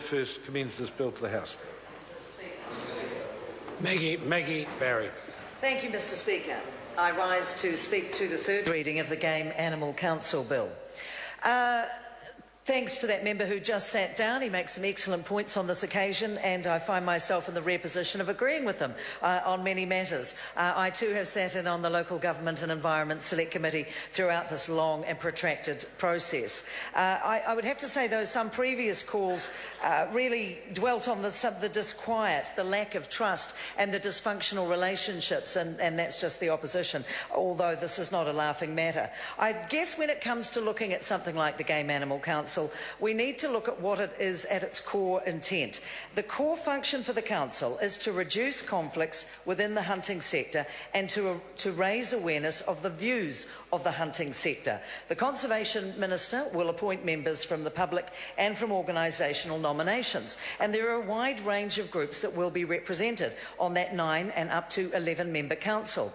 first commends this bill to the House. Maggie Barry. Thank you, Mr. Speaker. I rise to speak to the third reading of the Game Animal Council Bill. Thanks to that member who just sat down. He makes some excellent points on this occasion, and I find myself in the rare position of agreeing with him on many matters. I too have sat in on the Local Government and Environment Select Committee throughout this long and protracted process. I would have to say, though, some previous calls really dwelt on the disquiet, the lack of trust and the dysfunctional relationships, and that's just the opposition, although this is not a laughing matter. I guess when it comes to looking at something like the Game Animal Council, we need to look at what it is at its core intent. The core function for the Council is to reduce conflicts within the hunting sector and to raise awareness of the views of the hunting sector. The Conservation Minister will appoint members from the public and from organisational nominations, and there are a wide range of groups that will be represented on that 9 and up to 11 member council.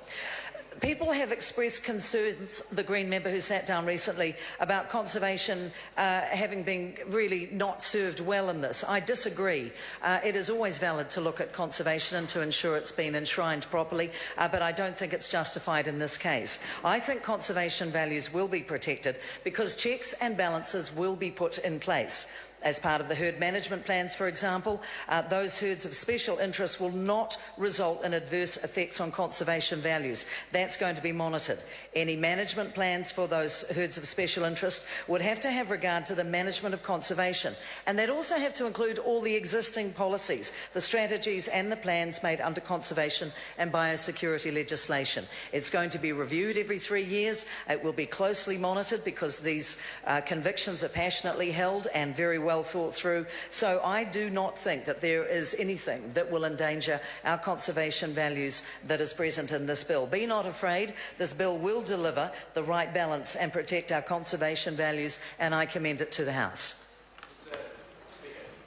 People have expressed concerns, the Green member who sat down recently, about conservation having been really not served well in this. I disagree. It is always valid to look at conservation and to ensure it's been enshrined properly, but I don't think it's justified in this case. I think conservation values will be protected because checks and balances will be put in place. As part of the herd management plans, for example, those herds of special interest will not result in adverse effects on conservation values. That's going to be monitored. Any management plans for those herds of special interest would have to have regard to the management of conservation, and they'd also have to include all the existing policies, the strategies and the plans made under conservation and biosecurity legislation. It's going to be reviewed every 3 years. It will be closely monitored because these convictions are passionately held and very well thought through. So I do not think that there is anything that will endanger our conservation values that is present in this bill. Be not afraid. This bill will deliver the right balance and protect our conservation values, and I commend it to the House.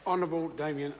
Honourable Damien